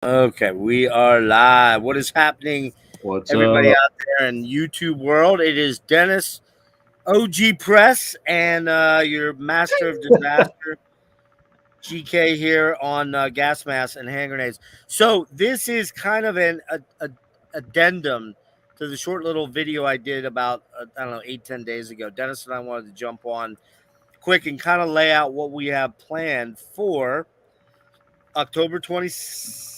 Okay, we are live. What is happening, What's everybody up? out there in YouTube world? It is Dennis, OG Press, and your master of disaster, GK here on gas masks and hand grenades. So this is kind of an addendum to the short little video I did about I don't know 8-10 days ago. Dennis and I wanted to jump on quick and kind of lay out what we have planned for October 28th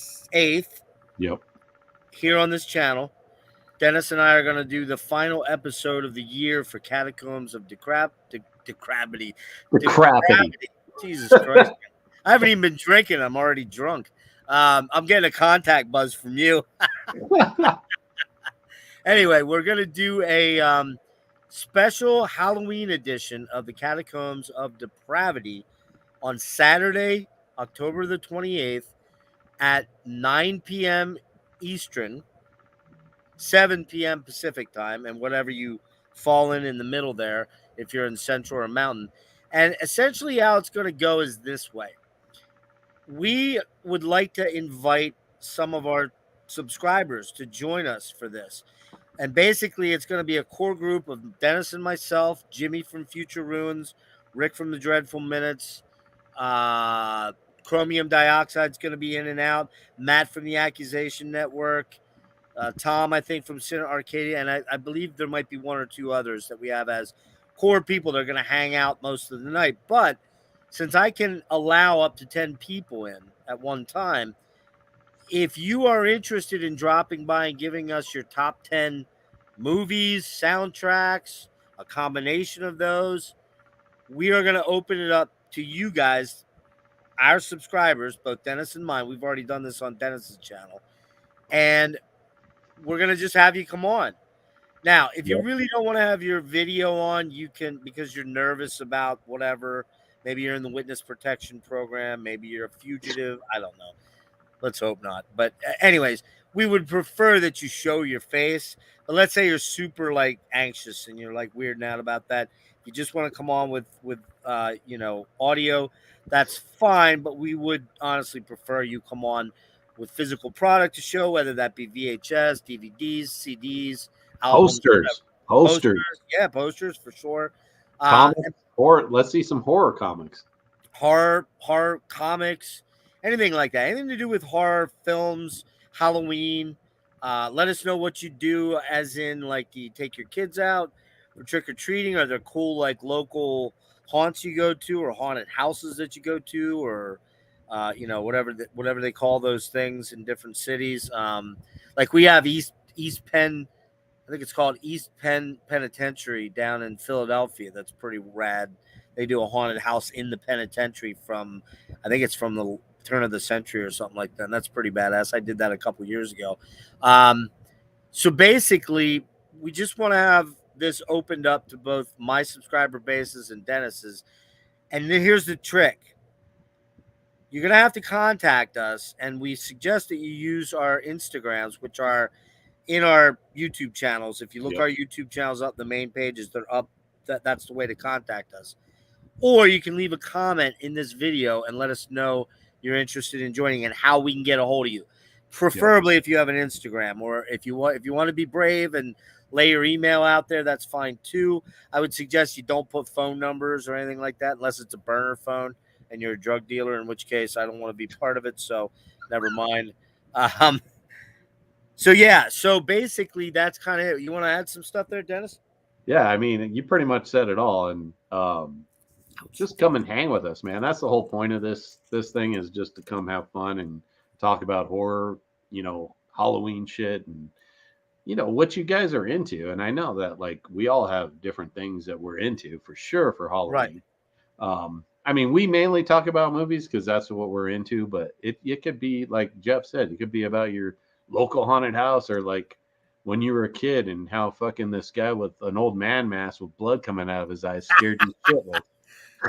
Yep. here on this channel. Dennis and I are going to do the final episode of the year for Catacombs of Depravity. The crappity. Jesus Christ. I haven't even been drinking. I'm already drunk. I'm getting a contact buzz from you. Anyway, we're going to do a special Halloween edition of the Catacombs of Depravity on Saturday, October the 28th at 9 p.m. Eastern, 7 p.m. Pacific time, and whatever you fall in the middle there, if you're in Central or Mountain. And essentially, how it's going to go is this way. We would like to invite some of our subscribers to join us for this. And basically, it's going to be a core group of Dennis and myself, Jimmy from Future Ruins, Rick from the Dreadful Minutes, Chromium Dioxide's going to be in and out, Matt from the Accusation Network, Tom, I think, from Cine Arcadia, and I believe there might be one or two others that we have as core people that are going to hang out most of the night. But since I can allow up to 10 people in at one time, if you are interested in dropping by and giving us your top 10 movies, soundtracks, a combination of those, we are going to open it up to you guys, our subscribers, both Dennis and mine. We've already done this on Dennis's channel. And we're going to just have you come on. Now, if you Yep. really don't want to have your video on, you can, because you're nervous about whatever. Maybe you're in the witness protection program. Maybe you're a fugitive. I don't know. Let's hope not. But anyways, we would prefer that you show your face. But let's say you're super like anxious and you're like weirding out about that. You just want to come on with audio. That's fine. But we would honestly prefer you come on with physical product to show, whether that be VHS, DVDs, CDs, albums, whatever. Posters. Yeah, posters for sure. Comics. Or let's see some horror comics. Horror comics, anything like that, anything to do with horror films, Halloween. Let us know what you do, as in, like, do you take your kids out for trick-or-treating? Are there cool, like, local haunts you go to, or haunted houses that you go to, or whatever they call those things in different cities. Like we have East Penn, I think it's called East Penn Penitentiary down in Philadelphia. That's pretty rad. They do a haunted house in the penitentiary from, I think it's from the turn of the century or something like that. And that's pretty badass. I did that a couple years ago. So basically, we just want to have this opened up to both my subscriber bases and Dennis's. And then here's the trick. You're going to have to contact us, and we suggest that you use our Instagrams, which are in our YouTube channels. If you look our YouTube channels up, the main pages, they're up. That's the way to contact us. Or you can leave a comment in this video and let us know you're interested in joining and how we can get a hold of you. Preferably if you have an Instagram, or if you want to be brave and lay your email out there, that's fine too. I would suggest you don't put phone numbers or anything like that unless it's a burner phone and you're a drug dealer, in which case I don't want to be part of it, so never mind. So basically that's kind of it. You want to add some stuff there, Dennis? Yeah, I mean, you pretty much said it all, and just come and hang with us, man. That's the whole point of this thing, is just to come have fun and talk about horror, Halloween shit, and what you guys are into. And I know that, like, we all have different things that we're into for sure for Halloween. Right. I mean, we mainly talk about movies because that's what we're into, but it could be, like Geoff said, it could be about your local haunted house, or like when you were a kid and how fucking this guy with an old man mask with blood coming out of his eyes scared you shitless.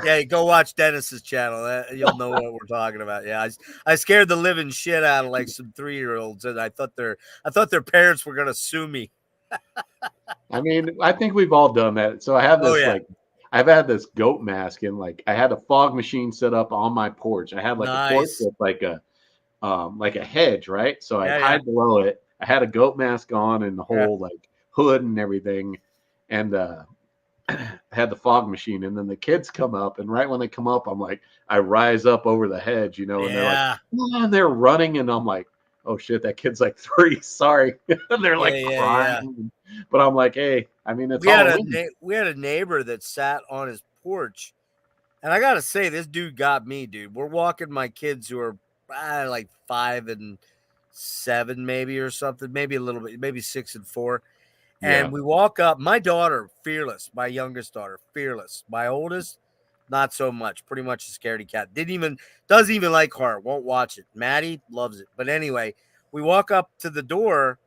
Yeah, go watch Dennis's channel. You'll know what we're talking about. Yeah, I scared the living shit out of like some 3-year-olds, and I thought their parents were gonna sue me. I mean, I think we've all done that. So I have this I've had this goat mask, and like I had a fog machine set up on my porch. I had like a porch with like a like a hedge, right? So I'd Yeah. hide below it. I had a goat mask on and the Yeah. whole like hood and everything, and had the fog machine. And then the kids come up, and right when they come up, I'm like, I rise up over the hedge, you know, and they're like, Yeah. oh, and they're running, and I'm like, oh shit, that kid's like 3, sorry. And they're like Yeah. crying, but I'm like, hey, I mean, it's We had Halloween. we had a neighbor that sat on his porch, and I gotta say, this dude got me, dude. We're walking my kids who are like 5 and 7, maybe, or something, maybe a little bit, maybe 6 and 4. Yeah. And we walk up. My daughter, fearless. My youngest daughter, fearless. My oldest, not so much. Pretty much a scaredy cat. Doesn't even like horror. Won't watch it. Maddie loves it. But anyway, we walk up to the door,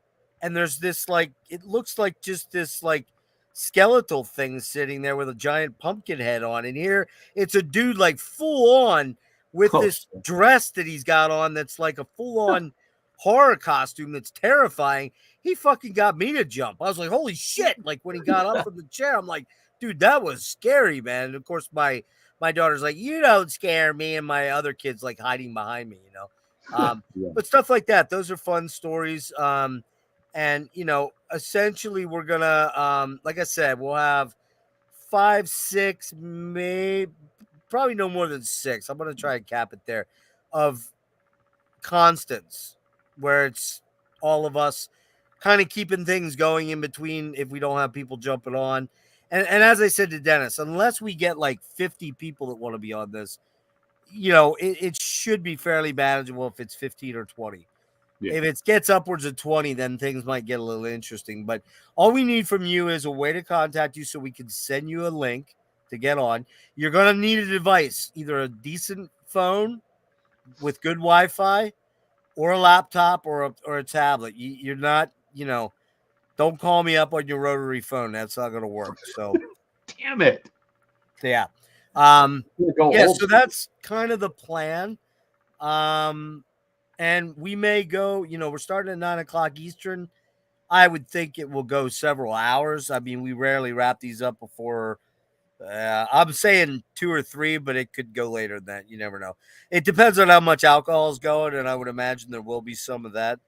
and there's this like, it looks like just this like skeletal thing sitting there with a giant pumpkin head on. And here it's a dude like full on with Oh, this dress that he's got on that's like a full on horror costume that's terrifying. He fucking got me to jump. I was like, holy shit. Like when he got up from the chair, I'm like, dude, that was scary, man. And of course, my daughter's like, you don't scare me. And my other kid's like hiding behind me, you know. yeah. But stuff like that, those are fun stories. And you know, essentially we're gonna like I said, we'll have 5, 6, maybe probably no more than 6. I'm gonna try and cap it there of constants where it's all of us kind of keeping things going in between if we don't have people jumping on. And as I said to Dennis, unless we get like 50 people that want to be on this, you know, it should be fairly manageable if it's 15 or 20. Yeah. If it gets upwards of 20, then things might get a little interesting. But all we need from you is a way to contact you so we can send you a link to get on. You're going to need a device, either a decent phone with good Wi Fi or a laptop or a tablet. You're not, you know, don't call me up on your rotary phone. That's not going to work. So, Damn it. yeah. Go Yeah, old so school. that's kind of the plan. Um, and we may go, you know, we're starting at 9 o'clock Eastern. I would think it will go several hours. I mean, we rarely wrap these up before. I'm saying 2 or 3, but it could go later than that. You never know. It depends on how much alcohol is going, and I would imagine there will be some of that.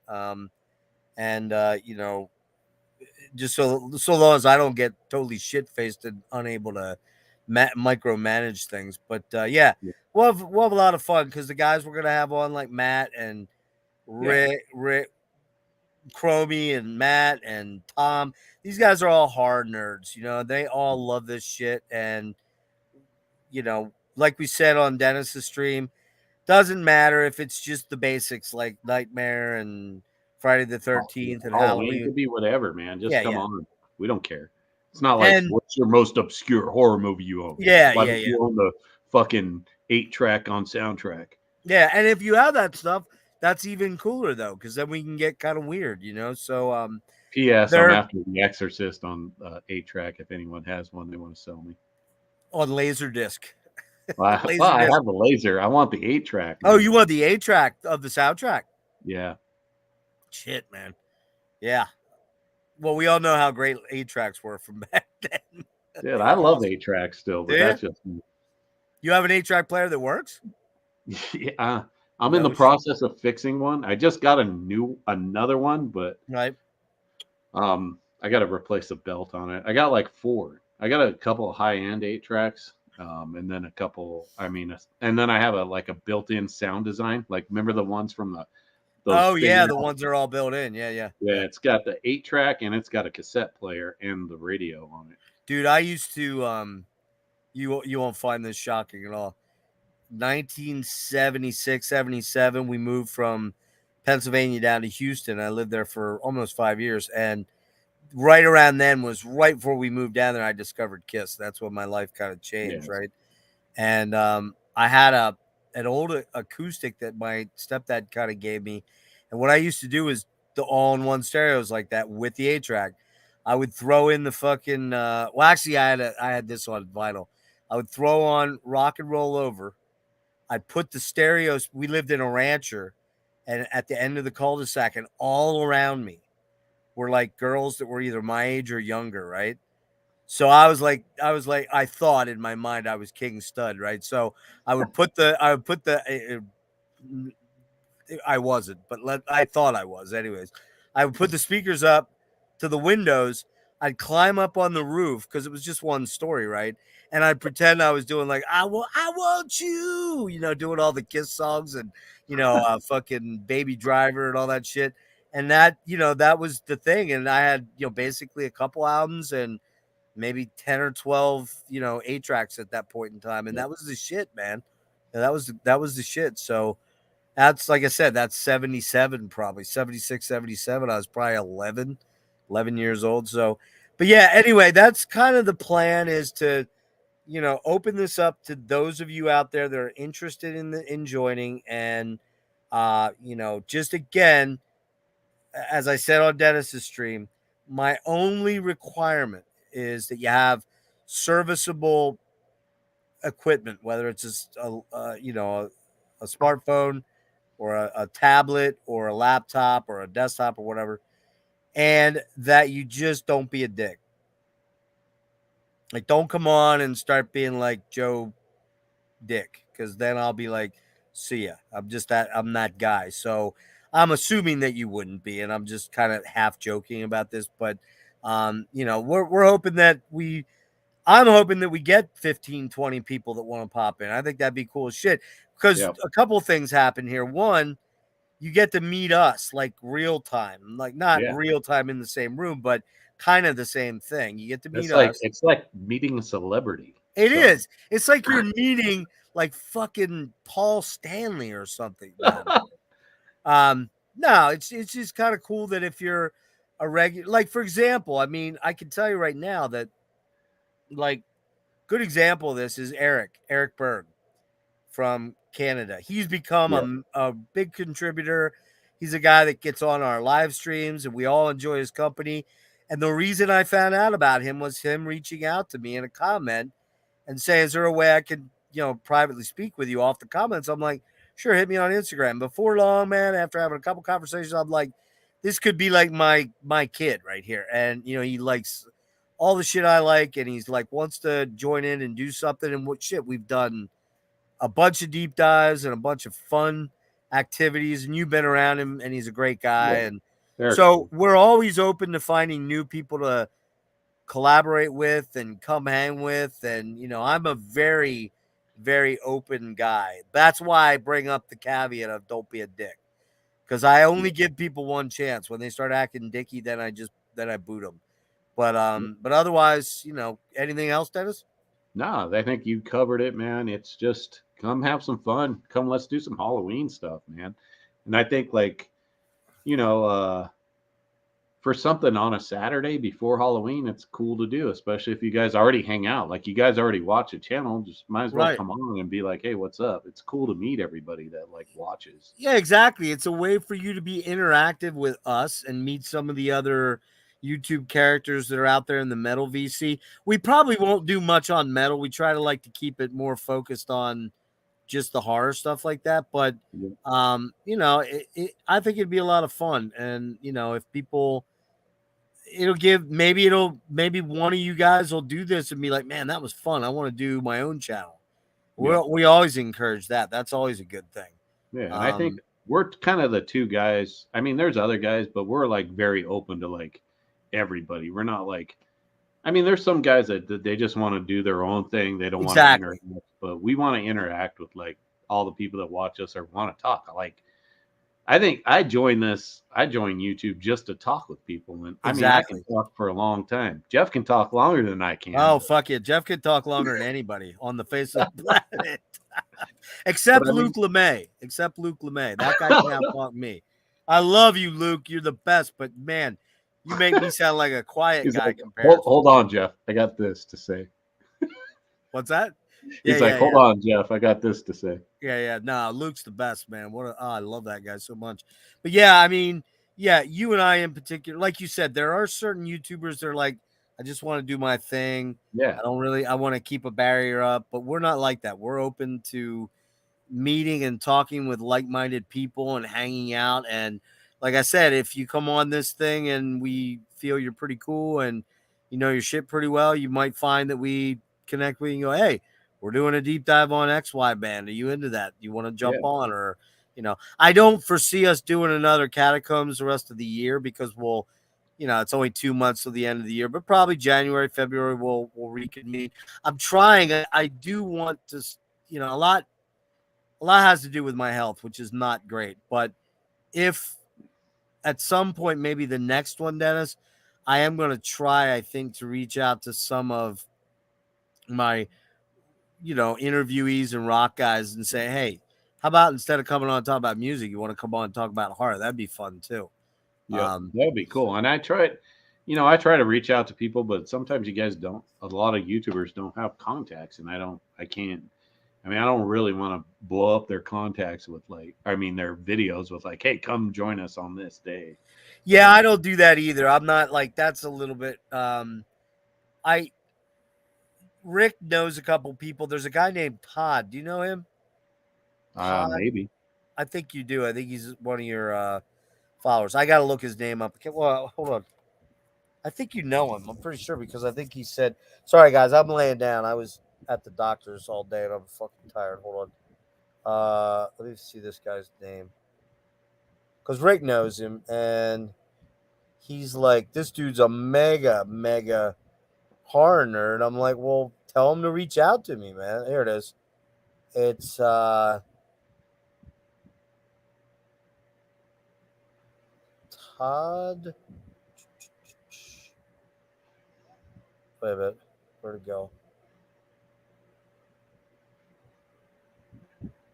And you know, just so long as I don't get totally shit faced and unable to micromanage things. But yeah, Yeah. we'll have a lot of fun because the guys we're gonna have on like Matt and Yeah. Rick, Chromy and Matt and Tom. These guys are all hard nerds. You know, they all love this shit. And, you know, like we said on Dennis's stream, doesn't matter if it's just the basics like Nightmare and Friday the Oh, yeah. 13th and Halloween Halloween. could be whatever, man. Just Yeah, come yeah. on. We don't care. It's not like, And what's your most obscure horror movie you own? yeah, Why yeah, don't yeah. you own the fucking 8-track on soundtrack? Yeah. And if you have that stuff, that's even cooler though, because then we can get kind of weird, you know? So P.S. I'm they're after The Exorcist on 8-track. If anyone has one, they want to sell me. on Laserdisc. Well, I Laserdisc. have the laser. I want the 8-track, Oh, man. you want the A track of the soundtrack? Yeah. Shit, man. Yeah. Well, we all know how great 8 tracks were from back then. Dude, They I were love awesome. 8-track still, Do but you? that's just You have an 8 track player that works? yeah. I'm in the No shit. process of fixing one. I just got another one, but Right. I got to replace the belt on it. I got like 4. I got a couple of high-end 8-tracks, and then a couple. I mean, and then I have a built-in sound design. Like, remember the ones from those Oh spin yeah, the out? ones that are all built in. Yeah, yeah, Yeah, yeah. it's got the 8-track and it's got a cassette player and the radio on it. Dude, I used to you won't find this shocking at all. 1976, 77, we moved from Pennsylvania down to Houston. I lived there for almost 5 years, and right around then was right before we moved down there I discovered Kiss. That's when my life kind of changed, Yes. right? And I had an old acoustic that my stepdad kind of gave me, and what I used to do is the all-in-one stereos like that with the 8 track. I would throw in the fucking well, actually, I had this on vinyl. I would throw on Rock and Roll Over. I'd put the stereos. We lived in a rancher, and at the end of the cul-de-sac, and all around me were like girls that were either my age or younger, right? So I thought in my mind I was King Stud, right? So I would put the I wasn't, but I thought I was. Anyways, I would put the speakers up to the windows. I'd climb up on the roof because it was just one story, right? And I'd pretend I was doing like I want you, doing all the Kiss songs and fucking Baby Driver and all that shit. And that was the thing. And I had basically a couple albums and maybe 10 or 12 eight tracks at that point in time, and Yep. that was the shit, man. And that was the shit. So that's, like I said, that's 77, probably 76, 77. I was probably 11 years old. So, but yeah, anyway, that's kind of the plan, is to, open this up to those of you out there that are interested in joining. And, just again, as I said on Dennis's stream, my only requirement is that you have serviceable equipment, whether it's just a smartphone or a tablet or a laptop or a desktop or whatever, and that you just don't be a dick. Like, don't come on and start being like Joe Dick, because then I'll be like, see ya. I'm that guy. So I'm assuming that you wouldn't be, and I'm just kind of half joking about this, but we're hoping that I'm hoping that we get 15, 20 people that want to pop in. I think that'd be cool as shit, because Yep. a couple of things happen here. One, you get to meet us like real time, like not Yeah. real time in the same room, but kind of the same thing. You get to meet It's like us. it's like meeting a celebrity. It So is. It's like you're meeting like fucking Paul Stanley or something, man. No, it's just kind of cool that if you're a regular, like, for example, I mean, I can tell you right now that, like, good example of this is Eric Berg from Canada. He's yeah. become a big contributor. He's a guy that gets on our live streams, and we all enjoy his company. And the reason I found out about him was him reaching out to me in a comment and say, "Is there a way I could, privately speak with you off the comments?" I'm like, "Sure, hit me on Instagram." Before long, man, after having a couple conversations, I'm like, "This could be like my kid right here." And he likes all the shit I like, and he's like wants to join in and do something. And what shit we've done a bunch of deep dives and a bunch of fun activities. And you've been around him, and he's a great guy. Yeah. And Eric's so cool. we're always open to finding new people to collaborate with and come hang with. And I'm a very, very open guy. That's why I bring up the caveat of don't be a dick, because I only give people one chance. When they start acting dicky, then I boot them. But otherwise, anything else, Dennis? No, I think you covered it, man. It's just come have some fun. Come, let's do some Halloween stuff, man. And I think, like, you know, for something on a Saturday before Halloween, it's cool to do, especially if you guys already hang out. Like, you guys already watch a channel, just might as well Right. come on and be like, hey, what's up? It's cool to meet everybody that like watches. Yeah, exactly. It's a way for you to be interactive with us and meet some of the other YouTube characters that are out there in the metal VC. We probably won't do much on metal. We try to like to keep it more focused on just the horror stuff like that. But Yeah. I think it'd be a lot of fun. And if people, maybe one of you guys will do this and be like, man, that was fun. I want to do my own channel. Yeah. We always encourage that. That's always a good thing. Yeah. And I think Um, we're kind of the two guys. I mean, there's other guys, but we're like very open to like everybody. We're not like, I mean, there's some guys that they just want to do their own thing. They don't want to exactly. interact, but we want to interact with like all the people that watch us or want to talk. Like, I think I joined YouTube just to talk with people. And I mean, I can Exactly. talk for a long time. Jeff can talk longer than I can, Oh, fuck it. Jeff could talk longer than anybody on the face of the planet. but Except I mean, Luke LeMay. Except Luke LeMay. That guy can outtalk me. I love you, Luke. You're the best, but man, you make me sound like a quiet he's guy like, compared. hold on, Jeff. I got this to say. What's that? Yeah, He's like, yeah, hold yeah. on, Jeff. I got this to say. Yeah, yeah. Nah, Luke's the best, man. I love that guy so much. But yeah, I mean, yeah, you and I in particular, like you said, there are certain YouTubers that are like, I just want to do my thing. Yeah. I want to keep a barrier up, but we're not like that. We're open to meeting and talking with like-minded people and hanging out. And like I said, if you come on this thing and we feel you're pretty cool and you know your shit pretty well, you might find that we connect with you and go, hey, we're doing a deep dive on XY band. Are you into that? Do you want to jump Yeah. on? Or I don't foresee us doing another Catacombs the rest of the year because it's only 2 months till the end of the year, but probably January, February we'll reconvene. I'm trying. I do want to, a lot has to do with my health, which is not great. But if at some point, maybe the next one, Dennis, I am going to try, I think, to reach out to some of my, interviewees and rock guys and say, hey, how about instead of coming on and talk about music, you want to come on and talk about horror? That'd be fun too. Yep, that would be cool. And I try to reach out to people, but sometimes you guys don't. A lot of YouTubers don't have contacts, and I can't. I mean, I don't really want to blow up their contacts with their videos with hey, come join us on this day. Yeah, I don't do that either. I'm not like that's a little bit. I Rick knows a couple people. There's a guy named Todd. Do you know him? Todd. Maybe. I think you do. I think he's one of your followers. I got to look his name up. Okay, well, hold on. I think you know him. I'm pretty sure because I think he said, "Sorry guys, I'm laying down. I was at the doctor's all day and I'm fucking tired." Hold on. Let me see this guy's name because Rick knows him and he's like, "This dude's a mega mega horror nerd." I'm like, "Well, tell him to reach out to me, man." Here it is. It's Todd. Wait a minute. Where'd it go?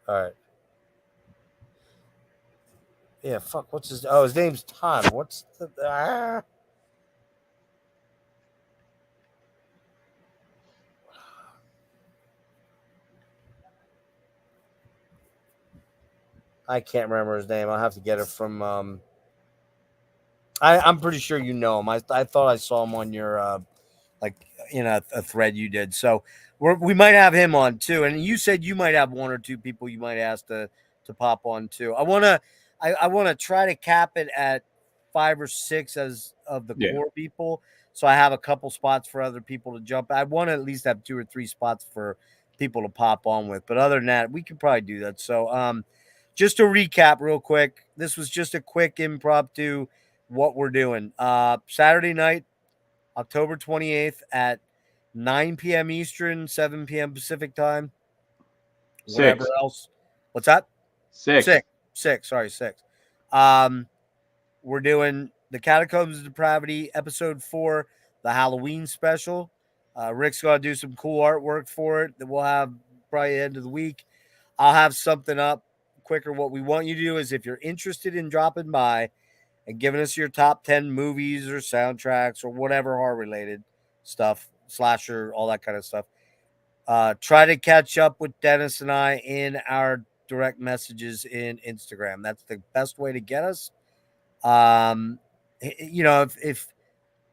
All right. Yeah, fuck. What's his? Oh, his name's Todd. What's the? I can't remember his name. I'll have to get it from. I'm pretty sure you know him. I thought I saw him on your like a thread you did. So we might have him on too. And you said you might have one or two people you might ask to pop on too. I wanna try to cap it at 5 or 6 as of the Yeah. core people. So I have a couple spots for other people to jump. I want to at least have 2 or 3 spots for people to pop on with. But other than that, we could probably do that. So just to recap real quick, this was just a quick impromptu what we're doing. Saturday night, October 28th at 9 p.m. Eastern, 7 p.m. Pacific time. Whatever 6. else. What's that? 6. Six. Sorry, 6. Um, we're doing the Catacombs of Depravity, episode 4, the Halloween special. Rick's going to do some cool artwork for it that we'll have probably end of the week. I'll have something up quicker. What we want you to do is if you're interested in dropping by and giving us your top 10 movies or soundtracks or whatever horror related stuff, slasher, all that kind of stuff, try to catch up with Dennis and I in our direct messages in Instagram. That's the best way to get us. If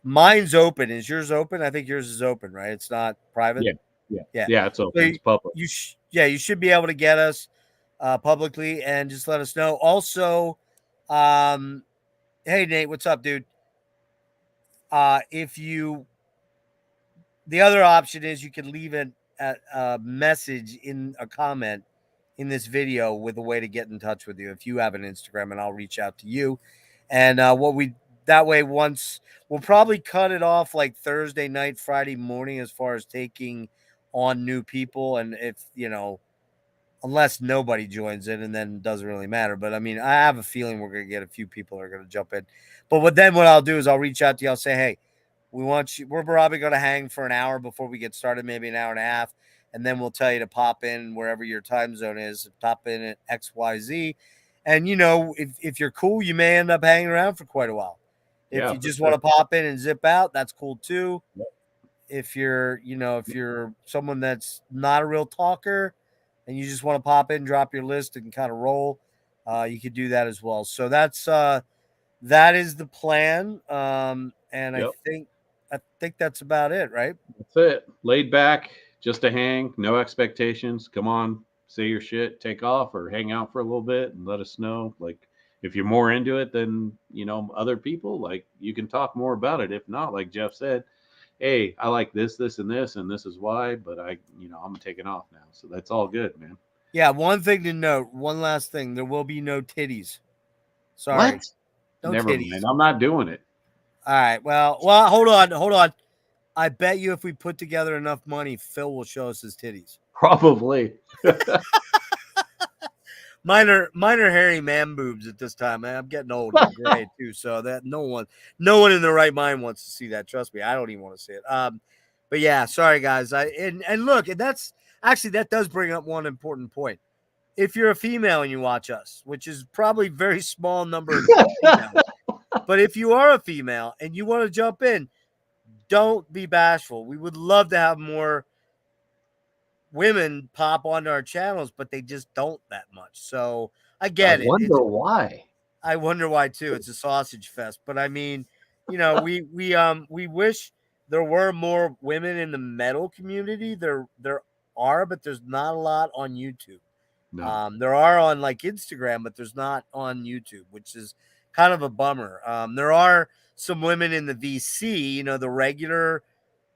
mine's open, is yours open? I think yours is open, right? It's not private. Yeah. Yeah. Yeah. Yeah. It's open. So It's public. you should be able to get us publicly and just let us know. Also, hey Nate, what's up, dude? If you, the other option is you could leave a message in a comment in this video with a way to get in touch with you if you have an Instagram, and I'll reach out to you. And that way, once we'll probably cut it off like Thursday night, Friday morning, as far as taking on new people. And if unless nobody joins in, and then it doesn't really matter. But I mean, I have a feeling we're gonna get a few people that are gonna jump in. But what I'll do is I'll reach out to you. I'll say, hey, we want you. We're probably gonna hang for an hour before we get started, maybe an hour and a half, and then we'll tell you to pop in wherever your time zone is. Pop in at XYZ, and if you're cool, you may end up hanging around for quite a while. If Yeah. you For just sure. want to pop in and zip out, that's cool too. Yep. If you're someone that's not a real talker and you just want to pop in, drop your list and kind of roll, you could do that as well. So that is the plan. And Yep. I think that's about it, right? That's it. Laid back, just a hang, no expectations. Come on, say your shit, take off, or hang out for a little bit and let us know. Like, if you're more into it than other people, like you can talk more about it. If not, like Geoff said, hey, I like this, and this is why. But I'm taking off now, so that's all good, man. Yeah, one thing to note, one last thing. There will be no titties. What? Sorry. No Never titties. mind. I'm not doing it. All right. Well, hold on. I bet you if we put together enough money, Phil will show us his titties. Probably. Minor hairy man boobs at this time, man. I'm getting old and gray too, so that no one in their right mind wants to see that. Trust me, I don't even want to see it. But yeah, sorry guys. And look, and that's actually that does bring up one important point. If you're a female and you watch us, which is probably very small number of females, but if you are a female and you want to jump in, don't be bashful. We would love to have more women pop onto our channels, but they just don't that much. So I I get it. wonder why. I wonder why too. It's a sausage fest. But I mean, we wish there were more women in the metal community. There are, but there's not a lot on YouTube. No. There are on like Instagram, but there's not on YouTube, which is kind of a bummer. There are some women in the VC, the regular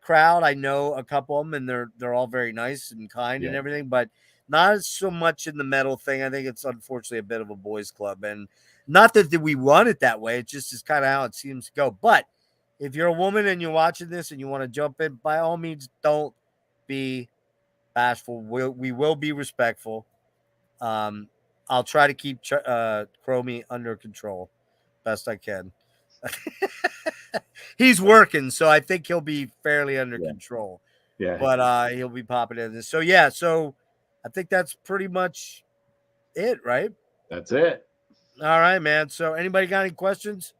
crowd. I know a couple of them, and they're all very nice and kind and Yeah. everything, but not so much in the metal thing. I think it's unfortunately a bit of a boys' club, and not that we want it that way. It just is kind of how it seems to go. But if you're a woman and you're watching this and you want to jump in, by all means, don't be bashful. We will be respectful. Um, I'll try to keep Chromy under control best I can. He's working, so I think he'll be fairly under control. Yeah. But he'll be popping in this. So yeah, so I think that's pretty much it, right? That's it. All right, man. So anybody got any questions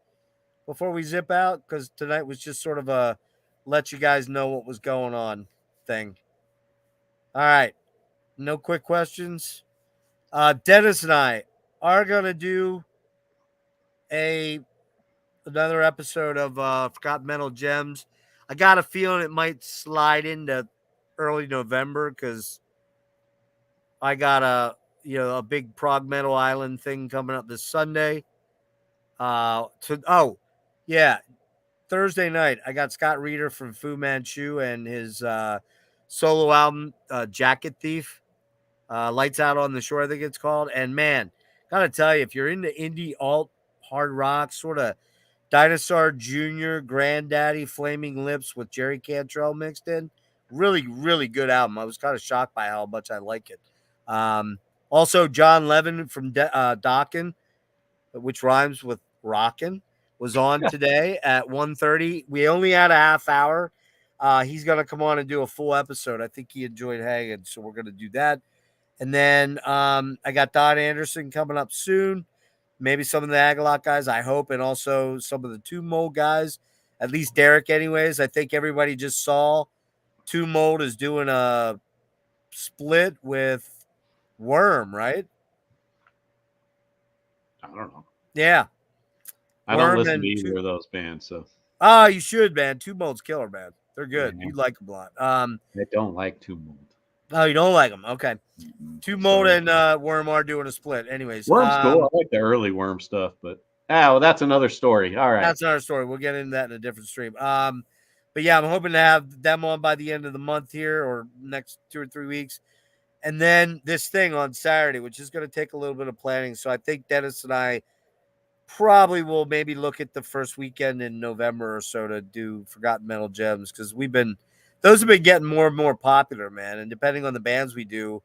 before we zip out? Because tonight was just sort of a let you guys know what was going on thing. All right. No quick questions. Dennis and I are gonna do another episode of Forgotten Metal Gems. I got a feeling it might slide into early November because I got a big prog metal island thing coming up this Sunday. Yeah, Thursday night I got Scott Reeder from Fu Manchu and his solo album Jacket Thief. Lights Out on the Shore, I think it's called. And man, gotta tell you, if you're into indie alt hard rock, sort of Dinosaur Jr., Granddaddy, Flaming Lips with Jerry Cantrell mixed in, really, really good album. I was kind of shocked by how much I like it. Also, John Levin from Dokken, which rhymes with rockin', was on today at 1:30. We only had a half hour. He's going to come on and do a full episode. I think he enjoyed hanging, so we're going to do that. And then I got Don Anderson coming up soon. Maybe some of the Agalot guys, I hope, and also some of the Tomb Mold guys. At least Derek, anyways. I think everybody just saw Tomb Mold is doing a split with Worm, right? I don't know. Yeah. I don't Worm listen to and either of those bands, so Oh, you should, man. Tomb Mold's killer, man. They're good. yeah. You'd like them a lot. I don't like Tomb Mold. Oh, you don't like them? Okay. Tomb Mold Sorry. and Worm are doing a split. Anyways, Worm's cool. I like the early Worm stuff, but well, that's another story. All right. That's another story. We'll get into that in a different stream. But yeah, I'm hoping to have them on by the end of the month here or next 2 or 3 weeks. And then this thing on Saturday, which is going to take a little bit of planning. So I think Dennis and I probably will maybe look at the first weekend in November or so to do Forgotten Metal Gems because those have been getting more and more popular, man. And depending on the bands we do,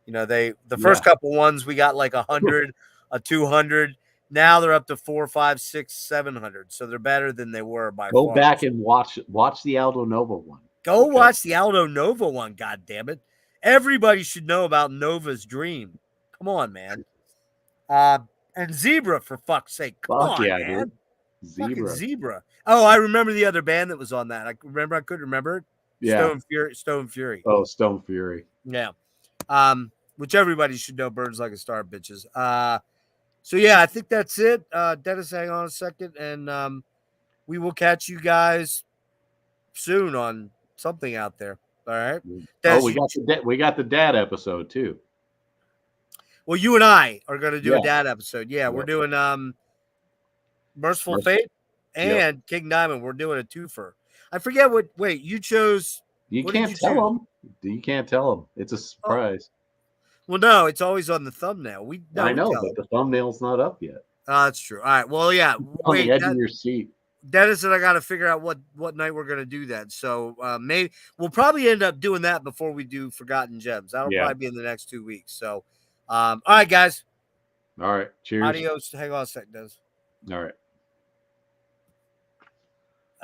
the first couple ones we got like 100, a 200. Now they're up to 4, 5, 6, 700. So they're better than they were by Go far. back and watch the Aldo Nova one. Go watch the Aldo Nova one. God damn it! Everybody should know about Nova's Dream. Come on, man. And Zebra, for fuck's sake. Come on, yeah, man. Dude. Fucking Zebra. Oh, I remember the other band that was on that. I couldn't remember it. Yeah. Stone Fury. Oh, Stone Fury. Yeah. Which everybody should know burns like a star, bitches. So yeah, I think that's it. Dennis, hang on a second, and we will catch you guys soon on something out there. All right. Dennis, we got the dad episode too. Well, you and I are going to do a dad episode. Yeah, we're doing Merciful Fate and King Diamond. We're doing a twofer. I forget what. Wait, you chose. You can't tell them. You can't tell them. It's a surprise. Well, no, it's always on the thumbnail. We I know, tell but them. the thumbnail's not up yet. That's true. All right. Well, yeah. On the Wait, edge of your seat. Dennis and I got to figure out what night we're gonna do that. So maybe we'll probably end up doing that before we do Forgotten Gems. That'll Yeah. probably be in the next 2 weeks. So, all right, guys. All right. Cheers. Adios. Hang on a sec, Dennis. All right.